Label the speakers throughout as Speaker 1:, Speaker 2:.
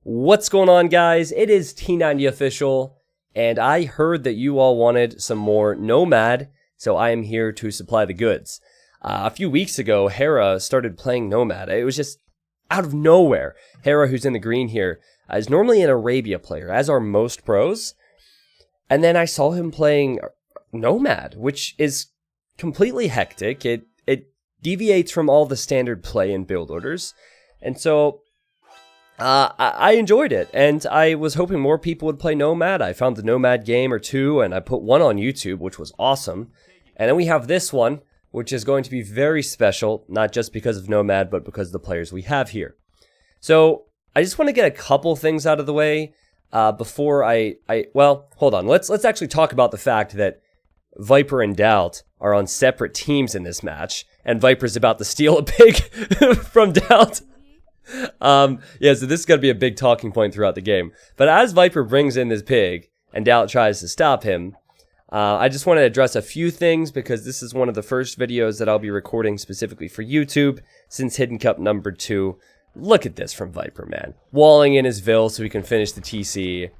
Speaker 1: What's going on, guys? It is T90 Official, and I heard that you all wanted some more Nomad, so I am here to supply the goods. A few weeks ago, Hera started playing Nomad. It was just out of nowhere. Hera, who's in the green here, is normally an Arabia player, as are most pros. And then I saw him playing Nomad, which is completely hectic. It deviates from all the standard play and build orders. And so I enjoyed it, and I was hoping more people would play Nomad. I found the Nomad game or two, and I put one on YouTube, which was awesome. And then we have this one, which is going to be very special, not just because of Nomad, but because of the players we have here. So I just want to get a couple things out of the way before well, hold on. Let's actually talk about the fact that Viper and Daut are on separate teams in this match, and Viper's about to steal a pig from Daut. So this is going to be a big talking point throughout the game. But as Viper brings in this pig and Daut tries to stop him, I just want to address a few things because this is one of the first videos that I'll be recording specifically for YouTube since Hidden Cup number 2. Look at this from Viper, man. Walling in his Vil so he can finish the TC,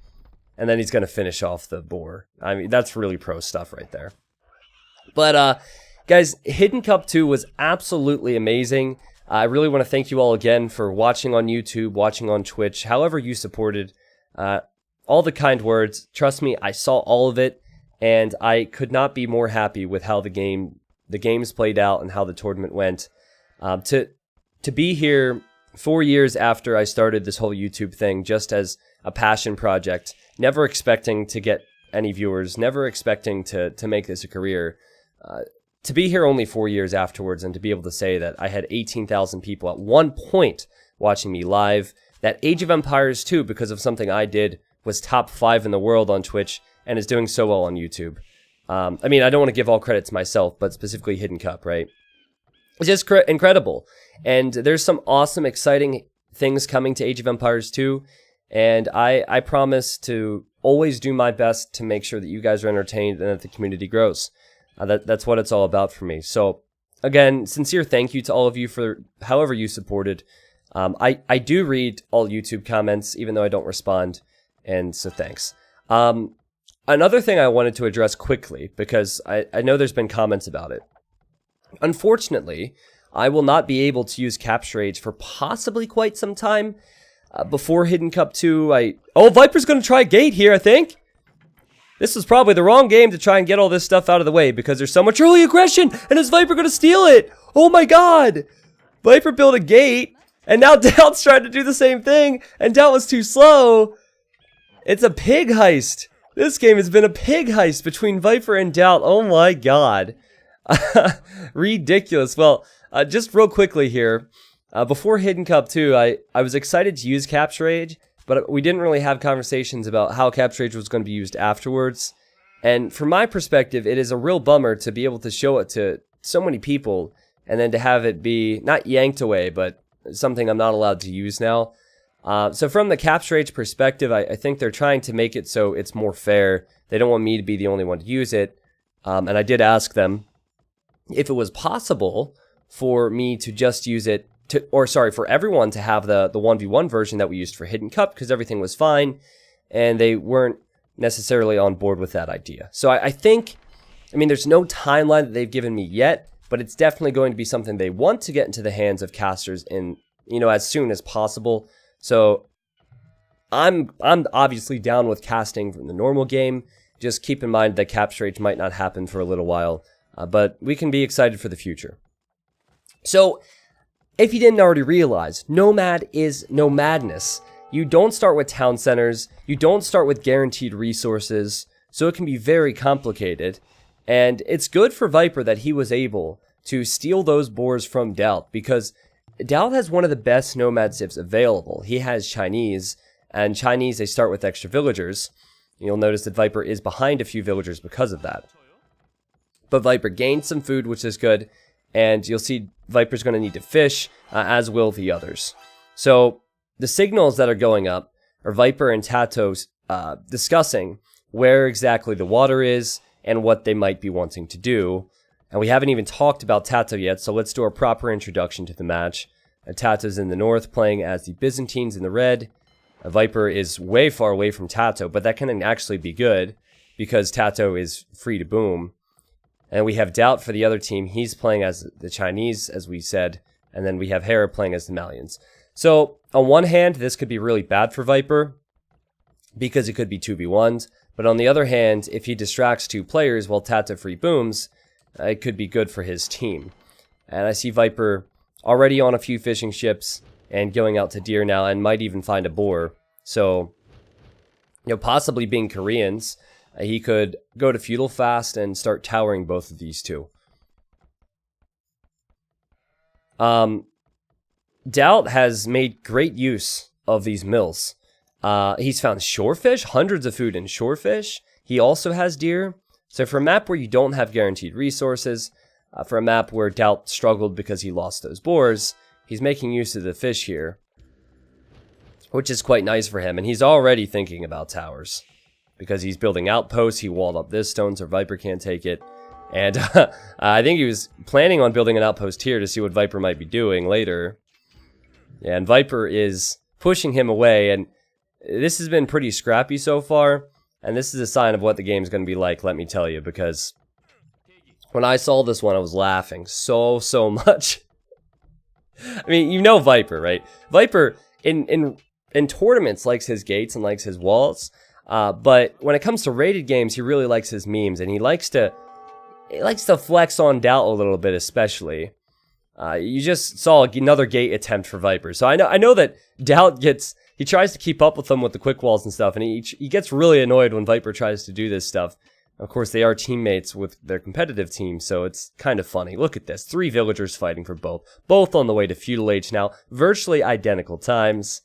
Speaker 1: and then he's going to finish off the boar. I mean, that's really pro stuff right there. But, guys, Hidden Cup 2 was absolutely amazing. I really want to thank you all again for watching on YouTube, watching on Twitch, however you supported. All the kind words. Trust me, I saw all of it, and I could not be more happy with how the games played out and how the tournament went. To be here 4 years after I started this whole YouTube thing, just as a passion project, never expecting to get any viewers, never expecting to make this a career. To be here only 4 years afterwards and to be able to say that I had 18,000 people at one point watching me live, that Age of Empires 2, because of something I did, was top 5 in the world on Twitch and is doing so well on YouTube. I mean, I don't want to give all credit to myself, but specifically Hidden Cup, right? It's just incredible. And there's some awesome, exciting things coming to Age of Empires 2, and I promise to always do my best to make sure that you guys are entertained and that the community grows. That's what it's all about for me. So, again, sincere thank you to all of you for however you supported. I do read all YouTube comments, even though I don't respond, and so thanks. Another thing I wanted to address quickly, because I know there's been comments about it. Unfortunately, I will not be able to use Capture Age for possibly quite some time. Before Hidden Cup 2, Oh, Viper's going to try Gate here, I think. This was probably the wrong game to try and get all this stuff out of the way because there's so much early aggression, and is Viper going to steal it? Oh my god! Viper built a gate, and now Daut's trying to do the same thing, and Daut was too slow. It's a pig heist. This game has been a pig heist between Viper and Daut. Oh my god. Ridiculous. Well, just real quickly here, before Hidden Cup 2, I was excited to use Capture Age, but we didn't really have conversations about how Capture Age was going to be used afterwards. And from my perspective, it is a real bummer to be able to show it to so many people and then to have it be not yanked away, but something I'm not allowed to use now. So from the Capture Age perspective, I think they're trying to make it so it's more fair. They don't want me to be the only one to use it. And I did ask them if it was possible for me to just use it for everyone to have the 1v1 version that we used for Hidden Cup, because everything was fine, and they weren't necessarily on board with that idea. So I mean, there's no timeline that they've given me yet, but it's definitely going to be something they want to get into the hands of casters in, as soon as possible. So I'm obviously down with casting from the normal game. Just keep in mind that Capture Age might not happen for a little while, but we can be excited for the future. So, if you didn't already realize, Nomad is Nomadness. You don't start with town centers, you don't start with guaranteed resources, so it can be very complicated. And it's good for Viper that he was able to steal those boars from Daut, because Daut has one of the best Nomad civs available. He has Chinese, and Chinese, they start with extra villagers. You'll notice that Viper is behind a few villagers because of that. But Viper gained some food, which is good, and you'll see Viper's going to need to fish, as will the others. So the signals that are going up are Viper and TaToH discussing where exactly the water is and what they might be wanting to do. And we haven't even talked about TaToH yet, so let's do a proper introduction to the match. TaToH's in the north, playing as the Byzantines in the red, Viper is way far away from TaToH, but that can actually be good because TaToH is free to boom. And we have Daut for the other team. He's playing as the Chinese, as we said. And then we have Hera playing as the Malians. So, on one hand, this could be really bad for Viper because it could be 2v1s. But on the other hand, if he distracts 2 players while TaToH free booms, it could be good for his team. And I see Viper already on a few fishing ships and going out to deer now and might even find a boar. So, possibly being Koreans, he could go to feudal fast and start towering both of these two. Daut has made great use of these mills. He's found shorefish, hundreds of food in shorefish. He also has deer. So for a map where you don't have guaranteed resources, for a map where Daut struggled because he lost those boars, he's making use of the fish here, which is quite nice for him. And he's already thinking about towers because he's building outposts. He walled up this stone so Viper can't take it. And I think he was planning on building an outpost here to see what Viper might be doing later. Yeah, and Viper is pushing him away, and this has been pretty scrappy so far. And this is a sign of what the game's going to be like, let me tell you, because when I saw this one, I was laughing so much. I mean, you know Viper, right? Viper, in tournaments, likes his gates and likes his walls. But when it comes to rated games, he really likes his memes, and he likes to flex on Daut a little bit, especially. You just saw another gate attempt for Viper. So I know that Daut he tries to keep up with them with the quick walls and stuff, and he gets really annoyed when Viper tries to do this stuff. Of course, they are teammates with their competitive team, so it's kind of funny. Look at this, 3 villagers fighting for both on the way to feudal age now, virtually identical times.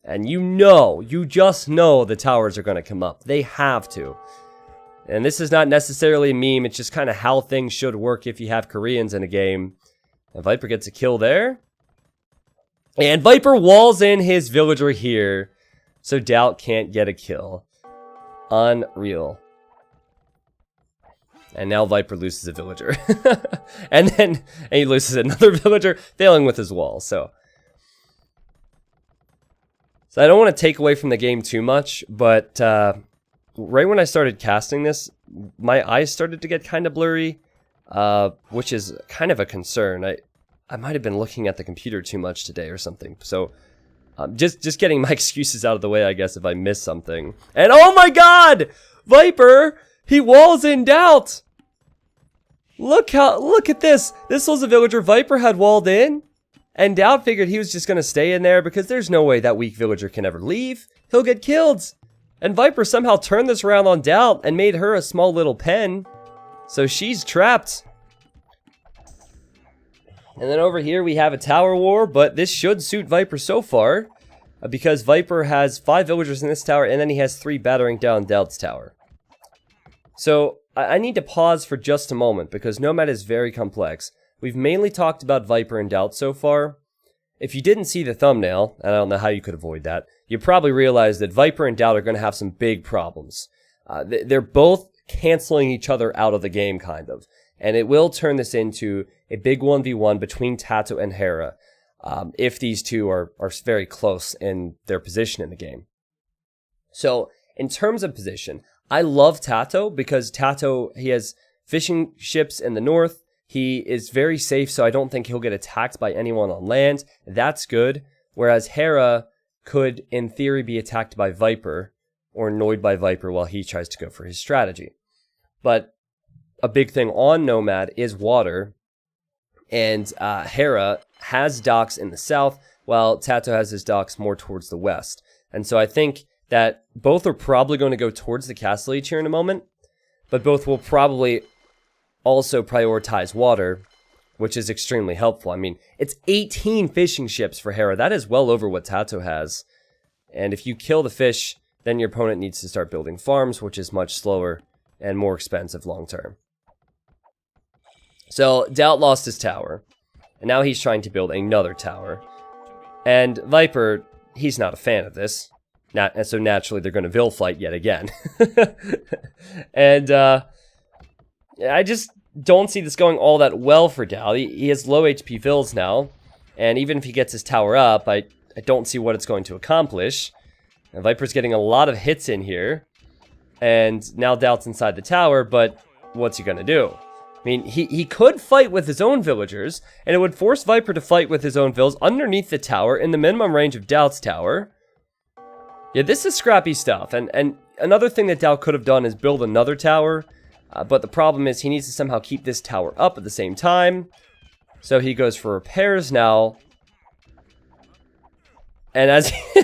Speaker 1: And you just know the towers are going to come up. They have to. And this is not necessarily a meme, it's just kind of how things should work if you have Koreans in a game. And Viper gets a kill there. And Viper walls in his villager here, so Daut can't get a kill. Unreal. And now Viper loses a villager. and he loses another villager, failing with his wall, so I don't want to take away from the game too much, but right when I started casting this, my eyes started to get kind of blurry, which is kind of a concern. I might have been looking at the computer too much today or something. So just getting my excuses out of the way, I guess, if I miss something. And oh my god! Viper! He walls in Daut! Look at this! This was a villager Viper had walled in. And Daut figured he was just going to stay in there because there's no way that weak villager can ever leave. He'll get killed. And Viper somehow turned this around on Daut and made her a small little pen. So she's trapped. And then over here we have a tower war, but this should suit Viper so far. Because Viper has 5 villagers in this tower and then he has 3 battering down Daut's tower. So I need to pause for just a moment because Nomad is very complex. We've mainly talked about Viper and Daut so far. If you didn't see the thumbnail, and I don't know how you could avoid that, you probably realize that Viper and Daut are going to have some big problems. They're both canceling each other out of the game, kind of. And it will turn this into a big 1v1 between TaToH and Hera, if these two are very close in their position in the game. So, in terms of position, I love TaToH because TaToH, he has fishing ships in the north. He is very safe, so I don't think he'll get attacked by anyone on land. That's good. Whereas Hera could, in theory, be attacked by Viper or annoyed by Viper while he tries to go for his strategy. But a big thing on Nomad is water. And Hera has docks in the south, while TaToH has his docks more towards the west. And so I think that both are probably going to go towards the castle age here in a moment. But both will probably also prioritize water, which is extremely helpful. I mean, it's 18 fishing ships for Hera. That is well over what TaToH has. And if you kill the fish, then your opponent needs to start building farms, which is much slower and more expensive long term. So, Daut lost his tower, and now he's trying to build another tower. And Viper, he's not a fan of this. And so naturally, they're going to Vil fight yet again. And, I just don't see this going all that well for Daut. He has low HP Vils now, and even if he gets his tower up, I don't see what it's going to accomplish. And Viper's getting a lot of hits in here. And now Daut's inside the tower, but what's he gonna do? I mean, he could fight with his own villagers, and it would force Viper to fight with his own vills underneath the tower in the minimum range of Daut's tower. Yeah, this is scrappy stuff, and another thing that Daut could have done is build another tower, but the problem is he needs to somehow keep this tower up at the same time. So he goes for repairs now. And as he,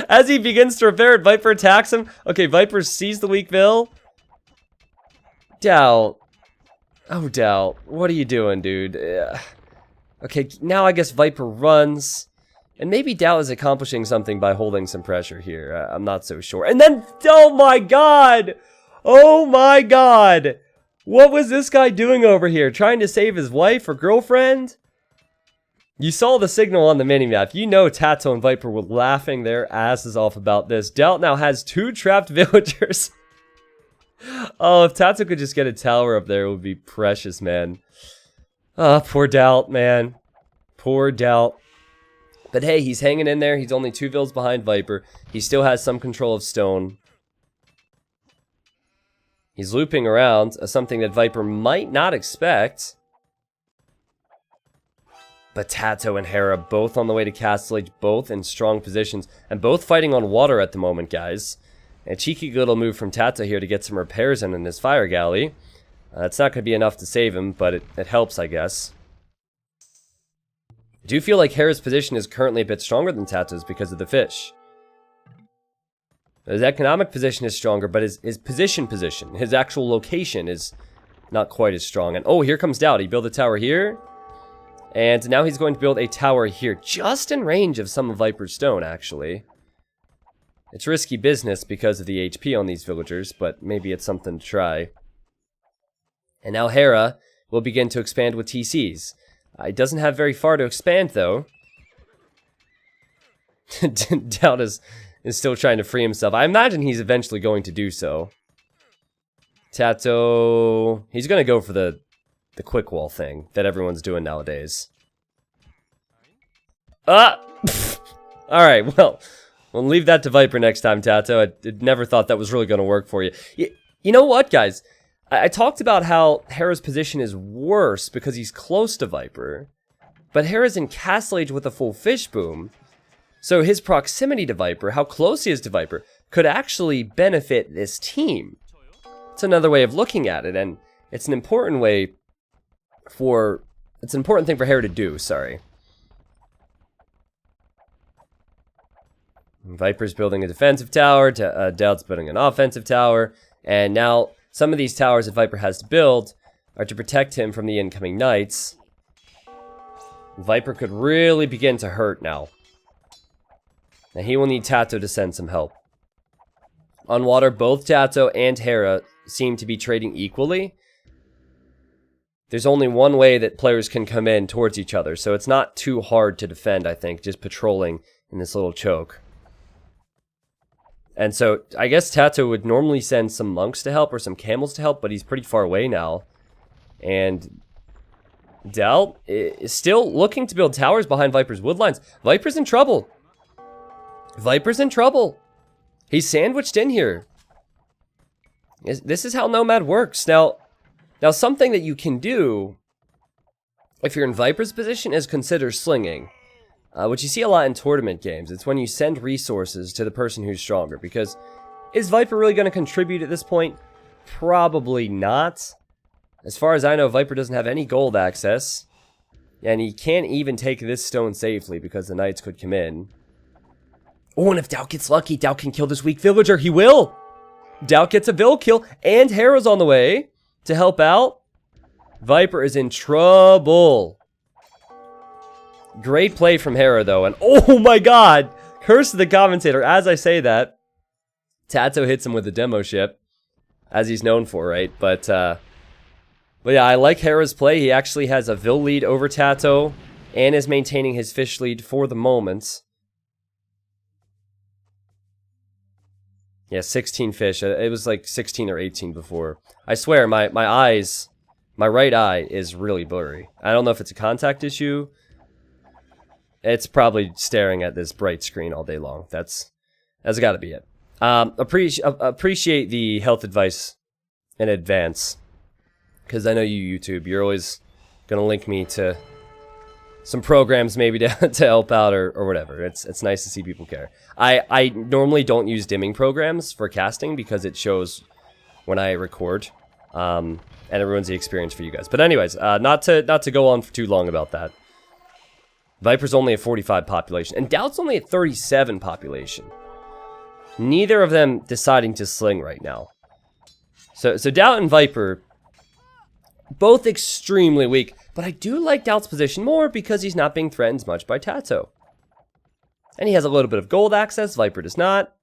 Speaker 1: as he begins to repair it, Viper attacks him. Okay, Viper sees the weak vill. Daut. Oh, Daut. What are you doing, dude? Okay, now I guess Viper runs. And maybe Daut is accomplishing something by holding some pressure here. I'm not so sure. And then, oh my god! Oh my god! What was this guy doing over here? Trying to save his wife or girlfriend? You saw the signal on the minimap. You know TaToH and Viper were laughing their asses off about this. Daut now has 2 trapped villagers. Oh, if TaToH could just get a tower up there, it would be precious, man. Oh, poor Daut, man. Poor Daut. But hey, he's hanging in there. He's only 2 vills behind Viper. He still has some control of stone. He's looping around, something that Viper might not expect. But TaToH and Hera both on the way to Castle Age, both in strong positions, and both fighting on water at the moment, guys. A cheeky little move from TaToH here to get some repairs in his fire galley. It's not going to be enough to save him, but it helps, I guess. I do feel like Hera's position is currently a bit stronger than TaToH's because of the fish. His economic position is stronger, but his position, his actual location is not quite as strong. And oh, here comes Daut. He built a tower here. And now he's going to build a tower here, just in range of some of Viper's stone, actually. It's risky business because of the HP on these villagers, but maybe it's something to try. And now Hera will begin to expand with TCs. He doesn't have very far to expand, though. Daut is still trying to free himself. I imagine he's eventually going to do so. TaToH, he's going to go for the quick wall thing that everyone's doing nowadays. Alright, well, we'll leave that to Viper next time, TaToH. I never thought that was really going to work for you. You know what, guys? I talked about how Hera's position is worse because he's close to Viper. But Hera's in Castle Age with a full fish boom. So his proximity to Viper, how close he is to Viper, could actually benefit this team. It's another way of looking at it, and it's an important way for... It's an important thing for Hera to do, sorry. Viper's building a defensive tower, Daut's building an offensive tower, and now some of these towers that Viper has to build are to protect him from the incoming knights. Viper could really begin to hurt now. Now he will need TaToH to send some help. On water, both TaToH and Hera seem to be trading equally. There's only one way that players can come in towards each other, so it's not too hard to defend, I think, just patrolling in this little choke. And so, I guess TaToH would normally send some monks to help or some camels to help, but he's pretty far away now. And Daut is still looking to build towers behind Viper's woodlines. Viper's in trouble. Viper's in trouble. He's sandwiched in here. This is how Nomad works. Now something that you can do, if you're in Viper's position, is consider slinging. Which you see a lot in tournament games. It's when you send resources to the person who's stronger. Because, is Viper really going to contribute at this point? Probably not. As far as I know, Viper doesn't have any gold access. And he can't even take this stone safely because the knights could come in. Oh, and if Daut gets lucky, Daut can kill this weak villager. He will! Daut gets a vill kill, and Hera's on the way to help out. Viper is in trouble. Great play from Hera, though, and oh my god! Curse to the commentator. As I say that, TaToH hits him with a demo ship, as he's known for, right? But yeah, I like Hera's play. He actually has a vill lead over TaToH, and is maintaining his fish lead for the moment. Yeah, 16 fish. It was like 16 or 18 before. I swear, my eyes, my right eye is really blurry. I don't know if it's a contact issue. It's probably staring at this bright screen all day long. That's That's got to be it. Appreciate the health advice in advance, because I know you YouTube, you're always gonna link me to some programs maybe to help out or whatever. It's nice to see people care. I normally don't use dimming programs for casting because it shows when I record, and it ruins the experience for you guys. But anyways, not to go on for too long about that. Viper's only at 45 population, and Daut's only at 37 population. Neither of them deciding to sling right now. So Daut and Viper, both extremely weak. But I do like Daut's position more because he's not being threatened much by TaToH. And he has a little bit of gold access, Viper does not.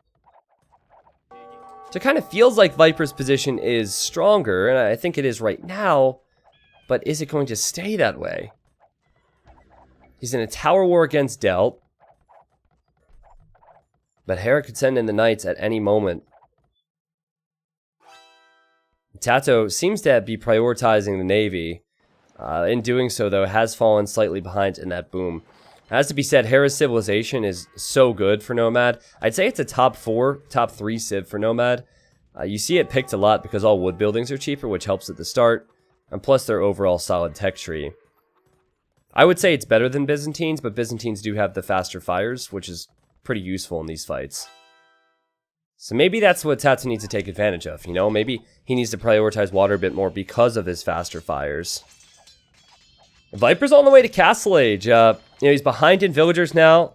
Speaker 1: So it kind of feels like Viper's position is stronger, and I think it is right now. But is it going to stay that way? He's in a tower war against Daut. But Hera could send in the Knights at any moment. TaToH seems to be prioritizing the Navy. In doing so, though, has fallen slightly behind in that boom. As to be said, Hera's civilization is so good for Nomad. I'd say it's a top 4, top 3 civ for Nomad. You see it picked a lot because all wood buildings are cheaper, which helps at the start. And plus their overall solid tech tree. I would say it's better than Byzantines, but Byzantines do have the faster fires, which is pretty useful in these fights. So maybe that's what TaToH needs to take advantage of, you know? Maybe he needs to prioritize water a bit more because of his faster fires. Viper's on the way to Castle Age. You know, he's behind in villagers now,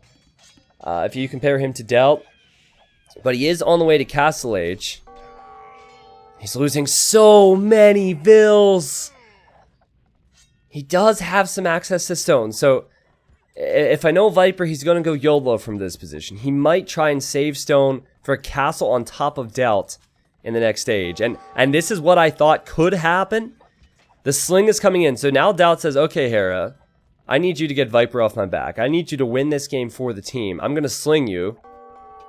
Speaker 1: if you compare him to Daut. But he is on the way to Castle Age. He's losing so many vills. He does have some access to stone, so if I know Viper, he's going to go YOLO from this position. He might try and save stone for a castle on top of Daut in the next stage. And this is what I thought could happen. The sling is coming in. So now Daut says, okay, Hera, I need you to get Viper off my back. I need you to win this game for the team. I'm going to sling you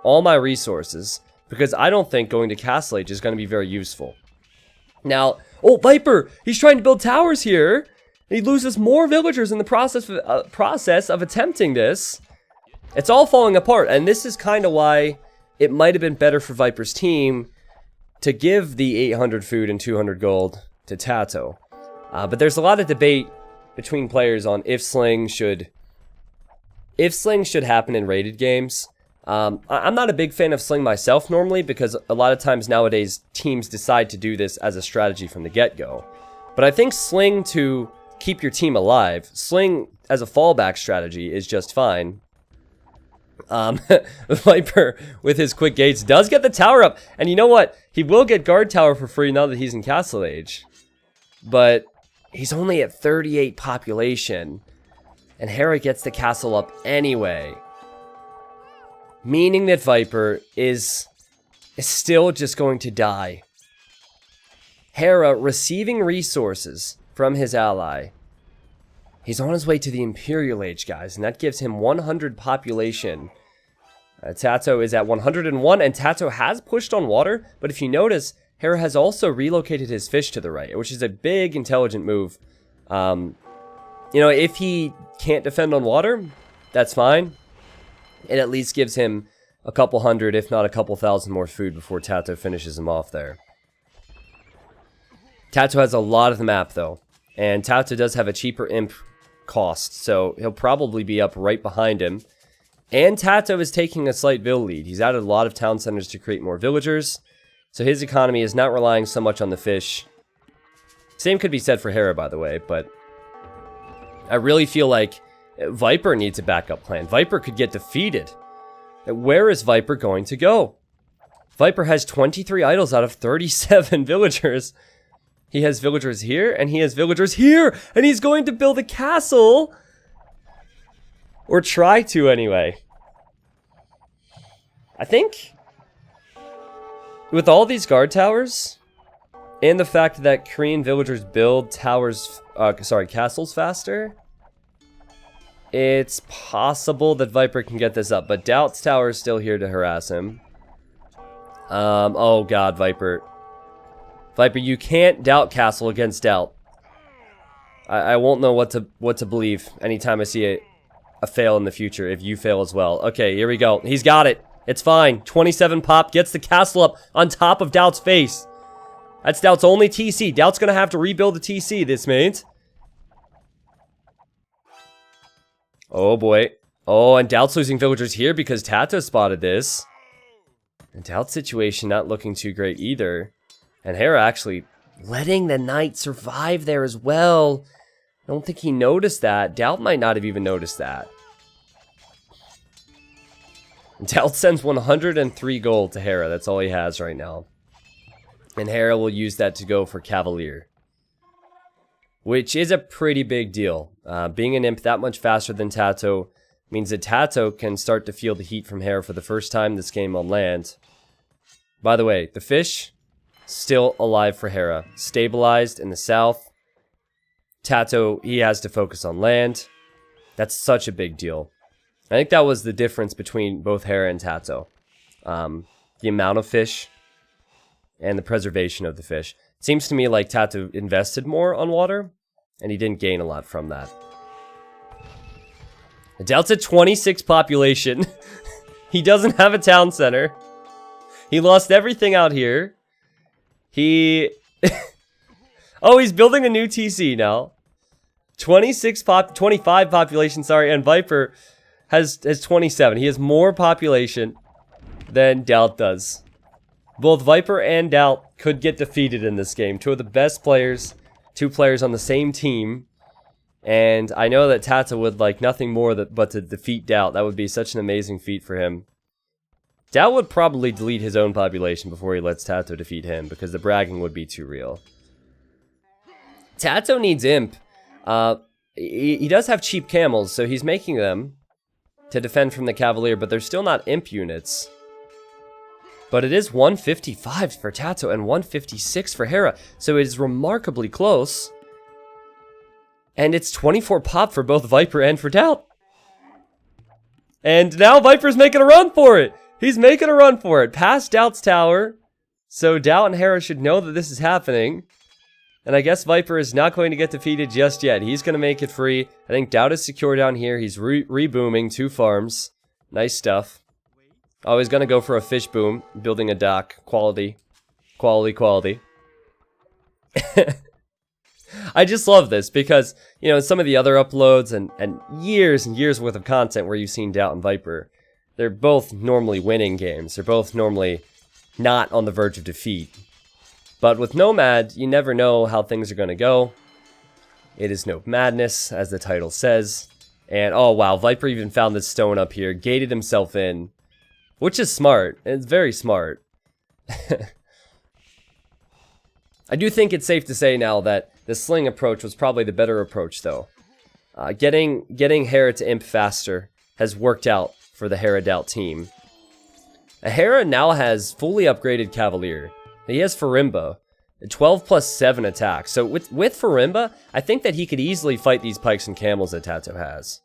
Speaker 1: all my resources because I don't think going to Castle Age is going to be very useful. Now, oh, Viper, he's trying to build towers here. He loses more villagers in the process of attempting this. It's all falling apart, and this is kind of why it might have been better for Viper's team to give the 800 food and 200 gold to TaToH. But there's a lot of debate between players on if sling should happen in rated games. I'm not a big fan of sling myself normally because a lot of times nowadays teams decide to do this as a strategy from the get-go. But I think sling to keep your team alive, sling as a fallback strategy is just fine. Viper with his quick gates does get the tower up, and you know what? He will get guard tower for free now that he's in Castle Age. But he's only at 38 population, and Hera gets the castle up anyway. Meaning that Viper is still just going to die. Hera receiving resources from his ally. He's on his way to the Imperial Age, guys, and that gives him 100 population. TaToH is at 101, and TaToH has pushed on water, but if you notice, Hera has also relocated his fish to the right, which is a big, intelligent move. You know, if he can't defend on water, that's fine. It at least gives him a couple hundred, if not a couple thousand more food before TaToH finishes him off there. TaToH has a lot of the map, though. And TaToH does have a cheaper imp cost, so he'll probably be up right behind him. And TaToH is taking a slight vill lead. He's added a lot of town centers to create more villagers, so his economy is not relying so much on the fish. Same could be said for Hera, by the way, but I really feel like Viper needs a backup plan. Viper could get defeated. Where is Viper going to go? Viper has 23 idols out of 37 villagers. He has villagers here, and he has villagers here, and he's going to build a castle. Or try to, anyway. I think with all these guard towers, and the fact that Korean villagers build castles faster, it's possible that Viper can get this up, but Daut's tower is still here to harass him. Oh god, Viper. Viper, you can't Daut castle against Daut. I won't know what to believe anytime I see a fail in the future if you fail as well. Okay, here we go. He's got it. It's fine. 27 pop gets the castle up on top of Daut's face. That's Daut's only TC. Daut's going to have to rebuild the TC, this means. Oh, boy. Oh, and Daut's losing villagers here because TaToH spotted this. And Daut's situation not looking too great either. And Hera actually letting the knight survive there as well. I don't think he noticed that. Daut might not have even noticed that. Daut sends 103 gold to Hera. That's all he has right now. And Hera will use that to go for Cavalier. Which is a pretty big deal. Being an imp that much faster than TaToH means that TaToH can start to feel the heat from Hera for the first time this game on land. By the way, the fish, still alive for Hera. Stabilized in the south. TaToH, he has to focus on land. That's such a big deal. I think that was the difference between both Hera and TaToH. The amount of fish and the preservation of the fish. It seems to me like TaToH invested more on water, and he didn't gain a lot from that. Daut's at 26 population. He doesn't have a town center. He lost everything out here. He... Oh, he's building a new TC now. 25 population, sorry, and Viper has 27. He has more population than Daut does. Both Viper and Daut could get defeated in this game. Two of the best players, two players on the same team. And I know that TaToH would like nothing more but to defeat Daut. That would be such an amazing feat for him. Daut would probably delete his own population before he lets TaToH defeat him, because the bragging would be too real. TaToH needs imp. He does have cheap camels, so he's making them to defend from the Cavalier, but they're still not imp units. But it is 155 for TaToH and 156 for Hera, so it is remarkably close. And it's 24 pop for both Viper and for Daut. And now Viper's making a run for it. He's making a run for it. Past Daut's tower. So Daut and Hera should know that this is happening. And I guess Viper is not going to get defeated just yet. He's going to make it free. I think Daut is secure down here. He's rebooming 2 farms. Nice stuff. Oh, he's going to go for a fish boom. Building a dock. Quality. Quality, quality. I just love this because, you know, some of the other uploads and years worth of content where you've seen Daut and Viper, they're both normally winning games. They're both normally not on the verge of defeat. But with Nomad, you never know how things are going to go. It is Nomadness, as the title says. And, oh wow, Viper even found this stone up here, gated himself in. Which is smart. It's very smart. I do think it's safe to say now that the sling approach was probably the better approach, though. Getting Hera to imp faster has worked out for the Hera Daut team. Hera now has fully upgraded Cavalier. He has Farimba, 12 plus 7 attack. So with Farimba, I think that he could easily fight these pikes and camels that TaToH has.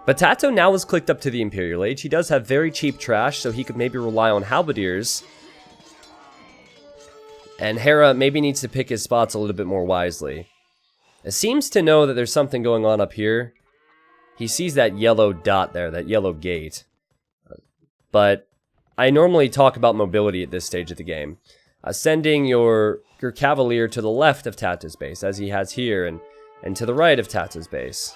Speaker 1: But TaToH now is clicked up to the Imperial Age. He does have very cheap trash, so he could maybe rely on halberdiers. And Hera maybe needs to pick his spots a little bit more wisely. It seems to know that there's something going on up here. He sees that yellow dot there, that yellow gate. But I normally talk about mobility at this stage of the game. Sending your Cavalier to the left of TaToH's base, as he has here, and to the right of TaToH's base.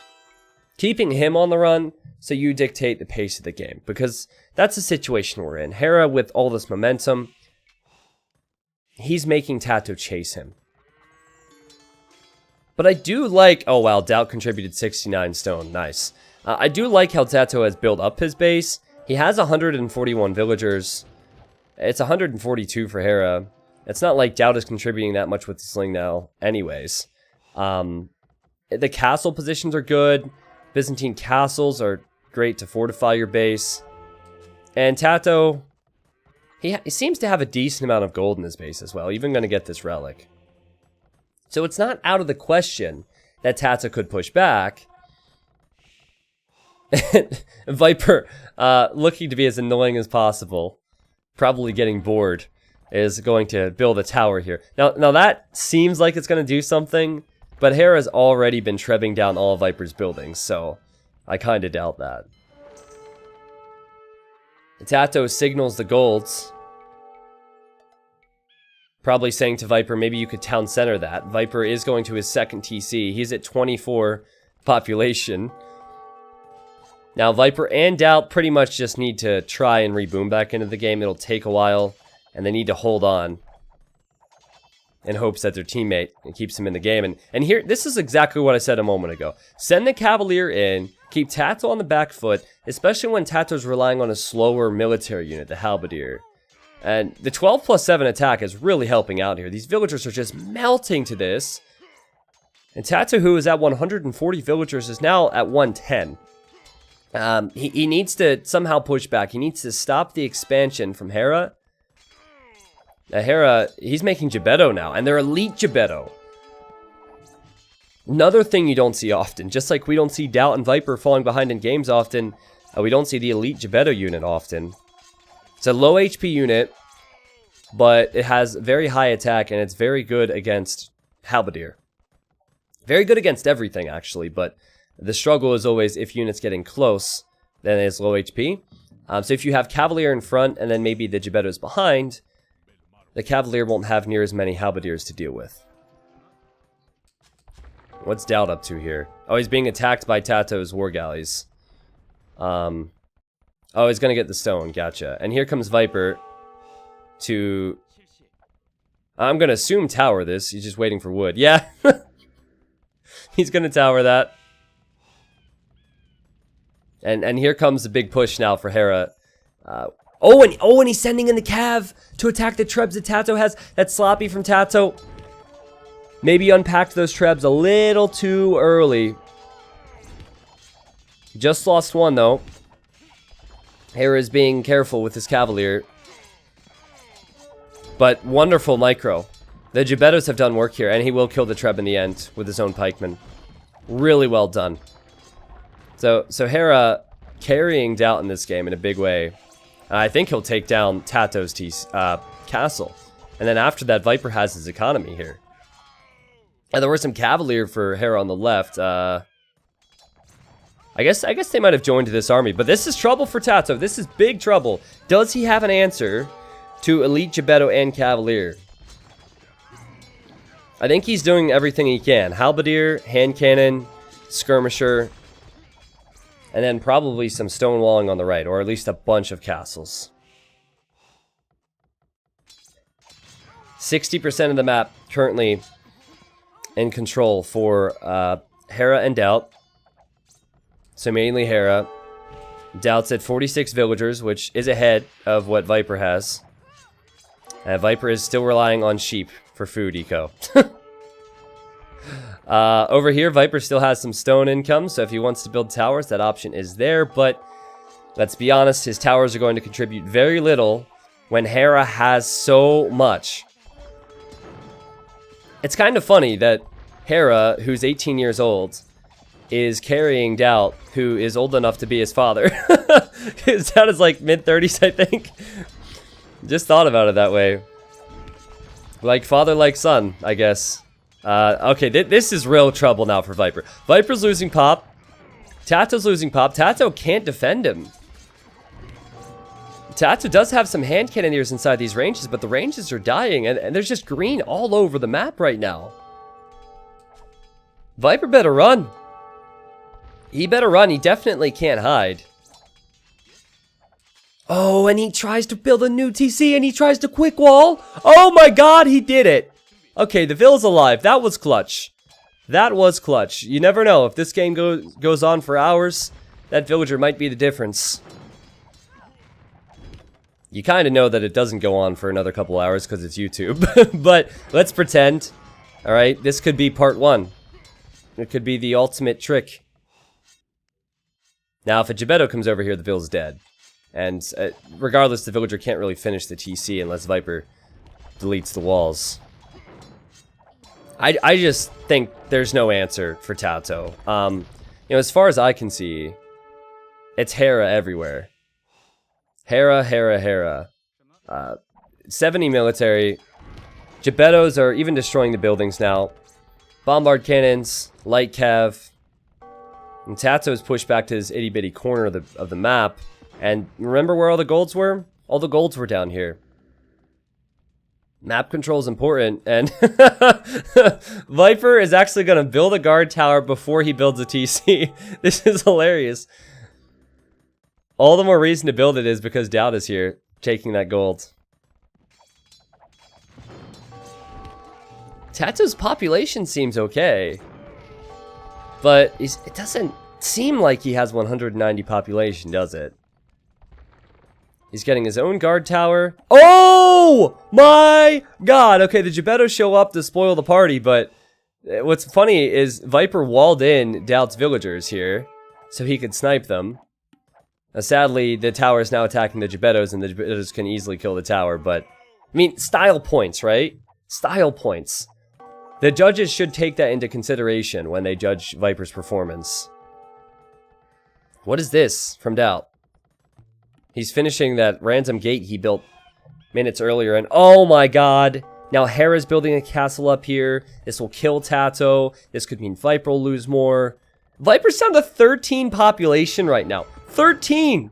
Speaker 1: Keeping him on the run, so you dictate the pace of the game. Because that's the situation we're in. Hera, with all this momentum, he's making TaToH chase him. But I do like... Oh wow, Daut contributed 69 stone. Nice. I do like how TaToH has built up his base. He has 141 villagers. It's 142 for Hera. It's not like Daut is contributing that much with the sling now anyways. The castle positions are good. Byzantine castles are great to fortify your base. And TaToH, he seems to have a decent amount of gold in his base as well. Even going to get this relic. So it's not out of the question that TaToH could push back. Viper, looking to be as annoying as possible, probably getting bored, is going to build a tower here. Now that seems like it's going to do something, but Hera's already been trebbing down all of Viper's buildings, so I kind of doubt that. TaToH signals the golds. Probably saying to Viper, maybe you could town center that. Viper is going to his second TC. He's at 24 population. Now, Viper and Daut pretty much just need to try and reboom back into the game. It'll take a while, and they need to hold on in hopes that their teammate keeps him in the game. And here, this is exactly what I said a moment ago. Send the Cavalier in, keep TaToH on the back foot, especially when TaToH's relying on a slower military unit, the Halberdier. And the 12+7 attack is really helping out here. These villagers are just melting to this. And TaToH, who is at 140 villagers, is now at 110. He needs to somehow push back. He needs to stop the expansion from Hera. Hera, he's making Gebetto now, and they're elite Gebetto. Another thing you don't see often, just like we don't see Daut and Viper falling behind in games often, we don't see the elite Gebetto unit often. It's a low HP unit, but it has very high attack, and it's very good against Halberdier. Very good against everything, actually, but the struggle is always if units getting close, then it's low HP. So if you have Cavalier in front, and then maybe the Gebettos behind, the Cavalier won't have near as many Halberdiers to deal with. What's Daut up to here? Oh, he's being attacked by TaToH's war galleys. Oh, he's gonna get the stone, gotcha. And here comes Viper to... I'm gonna assume tower this, he's just waiting for wood. Yeah! He's gonna tower that. And here comes the big push now for Hera. And he's sending in the Cav to attack the Trebs that TaToH has. That's sloppy from TaToH. Maybe unpacked those Trebs a little too early. Just lost one, though. Hera is being careful with his Cavalier. But wonderful micro. The Gebettos have done work here, and he will kill the Treb in the end with his own pikeman. Really well done. So Hera carrying Daut in this game in a big way. I think he'll take down TaToH's castle. And then after that, Viper has his economy here. And there were some Cavalier for Hera on the left. I guess they might have joined this army. But this is trouble for TaToH. This is big trouble. Does he have an answer to Elite Gebetto and Cavalier? I think he's doing everything he can. Halberdier, hand cannon, skirmisher, and then probably some stonewalling on the right, or at least a bunch of castles. 60% of the map currently in control for Hera and Daut. So mainly Hera. Daut's at 46 villagers, which is ahead of what Viper has. Viper is still relying on sheep for food eco. Over here, Viper still has some stone income, so if he wants to build towers, that option is there, but let's be honest, his towers are going to contribute very little when Hera has so much. It's kind of funny that Hera, who's 18 years old, is carrying Daut, who is old enough to be his father. His dad is like mid-30s, I think. Just thought about it that way. Like father, like son, I guess. Okay, this is real trouble now for Viper. Viper's losing pop. TaToH's losing pop. TaToH can't defend him. TaToH does have some hand cannoneers inside these ranges, but the ranges are dying, and there's just green all over the map right now. Viper better run. He better run. He definitely can't hide. Oh, and he tries to build a new TC, and he tries to quick wall. Oh my god, he did it. Okay, the Vill's alive. That was clutch. That was clutch. You never know. If this game goes on for hours, that villager might be the difference. You kind of know that it doesn't go on for another couple hours because it's YouTube. But let's pretend. Alright, this could be part 1. It could be the ultimate trick. Now, if a Gebetto comes over here, the Vill's dead. And regardless, the villager can't really finish the TC unless Viper deletes the walls. I just think there's no answer for TaToH. You know, as far as I can see, it's Hera everywhere. Hera, Hera, Hera. 70 military. Gebettos are even destroying the buildings now. Bombard cannons, light cav. And TaToH's pushed back to his itty-bitty corner of the map. And remember where all the golds were? All the golds were down here. Map control is important, and Viper is actually going to build a guard tower before he builds a TC. This is hilarious. All the more reason to build it is because Daut is here, taking that gold. TaToH's population seems okay, but it doesn't seem like he has 190 population, does it? He's getting his own guard tower. Oh my god! Okay, the Gebettos show up to spoil the party, but what's funny is Viper walled in Daut's villagers here, so he could snipe them. Sadly, the tower is now attacking the Gebettos, and the Gebettos can easily kill the tower, but... I mean, style points, right? Style points. The judges should take that into consideration when they judge Viper's performance. What is this from Daut? He's finishing that random gate he built minutes earlier, and oh my god! Now Hera's building a castle up here. This will kill TaToH. This could mean Viper will lose more. Viper's down to 13 population right now. 13!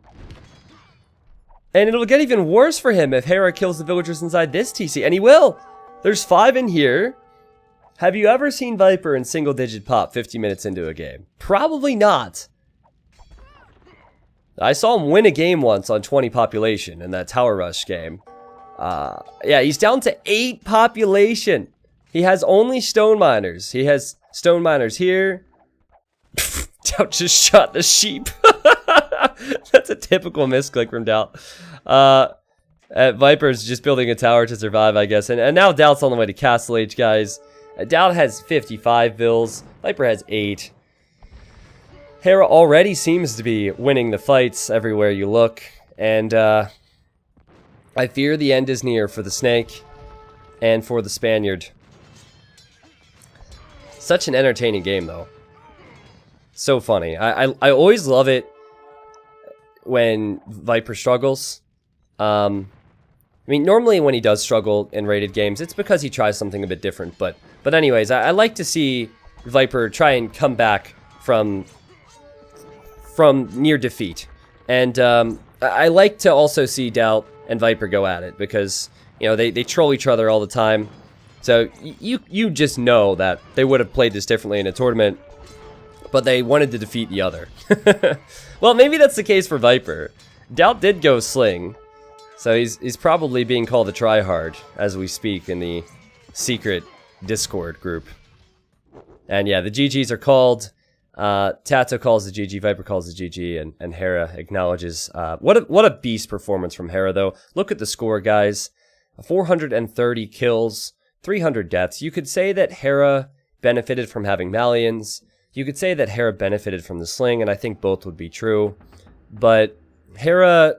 Speaker 1: And it'll get even worse for him if Hera kills the villagers inside this TC, and he will! There's 5 in here. Have you ever seen Viper in single-digit pop 50 minutes into a game? Probably not. I saw him win a game once on 20 population in that Tower Rush game. Yeah, he's down to 8 population. He has only stone miners. He has stone miners here. Daut just shot the sheep. That's a typical misclick from Daut. Viper's just building a tower to survive, I guess. And now Daut's on the way to Castle Age, guys. Daut has 55 bills. Viper has 8. Hera already seems to be winning the fights everywhere you look, and I fear the end is near for the Snake and for the Spaniard. Such an entertaining game, though. So funny. I always love it when Viper struggles. I mean, normally when he does struggle in rated games, it's because he tries something a bit different, but anyways, I like to see Viper try and come back from near defeat. And I like to also see Daut and Viper go at it because, you know, they troll each other all the time. So you just know that they would have played this differently in a tournament, but they wanted to defeat the other. Well, maybe that's the case for Viper. Daut did go Sling, so he's probably being called a tryhard as we speak in the secret Discord group. And yeah, the GGs are called. TaToH calls the GG, Viper calls the GG, and Hera acknowledges. What a beast performance from Hera, though. Look at the score, guys. 430 kills, 300 deaths. You could say that Hera benefited from having Malians. You could say that Hera benefited from the Sling, and I think both would be true. But Hera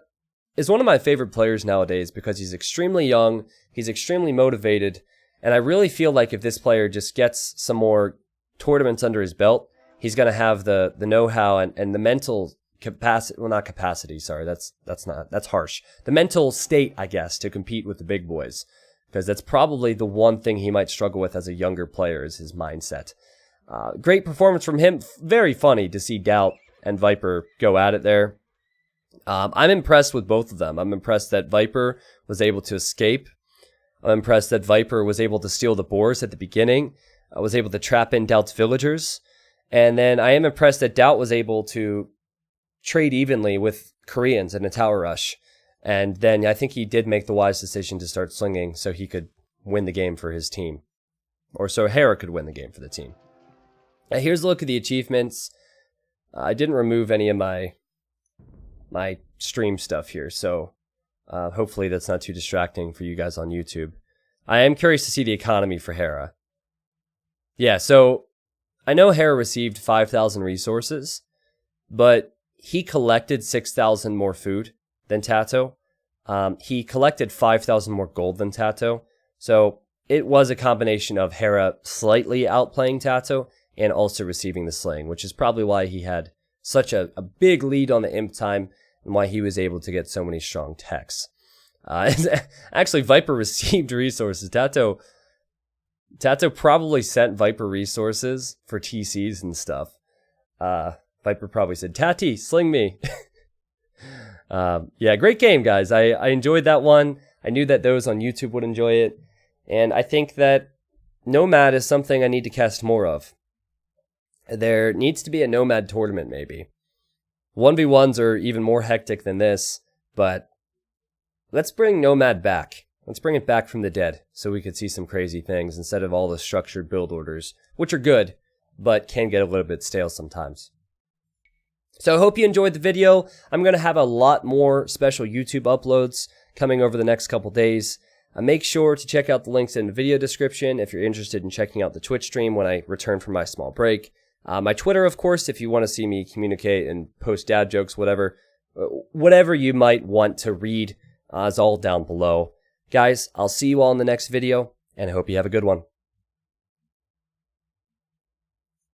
Speaker 1: is one of my favorite players nowadays because he's extremely young, he's extremely motivated, and I really feel like if this player just gets some more tournaments under his belt, he's going to have the know-how and the mental capacity, well, not capacity, sorry, that's harsh. The mental state, I guess, to compete with the big boys. Because that's probably the one thing he might struggle with as a younger player is his mindset. Great performance from him. Very funny to see Daut and Viper go at it there. I'm impressed with both of them. I'm impressed that Viper was able to escape. I'm impressed that Viper was able to steal the boars at the beginning. Was able to trap in Daut's villagers. And then I am impressed that Daut was able to trade evenly with Koreans in a tower rush. And then I think he did make the wise decision to start slinging so he could win the game for his team. Or so Hera could win the game for the team. Now here's a look at the achievements. I didn't remove any of my stream stuff here, so hopefully that's not too distracting for you guys on YouTube. I am curious to see the economy for Hera. Yeah, so I know Hera received 5,000 resources, but he collected 6,000 more food than TaToH. He collected 5,000 more gold than TaToH. So it was a combination of Hera slightly outplaying TaToH and also receiving the Sling, which is probably why he had such a big lead on the imp time and why he was able to get so many strong techs. Actually, Viper received resources. TaToH probably sent Viper resources for TCs and stuff. Viper probably said, Tati, sling me. Yeah, great game, guys. I enjoyed that one. I knew that those on YouTube would enjoy it. And I think that Nomad is something I need to cast more of. There needs to be a Nomad tournament, maybe. 1v1s are even more hectic than this, but let's bring Nomad back. Let's bring it back from the dead so we could see some crazy things instead of all the structured build orders, which are good, but can get a little bit stale sometimes. So I hope you enjoyed the video. I'm going to have a lot more special YouTube uploads coming over the next couple days. Make sure to check out the links in the video description if you're interested in checking out the Twitch stream when I return from my small break. My Twitter, of course, if you want to see me communicate and post dad jokes, whatever you might want to read, is all down below. Guys, I'll see you all in the next video, and I hope you have a good one.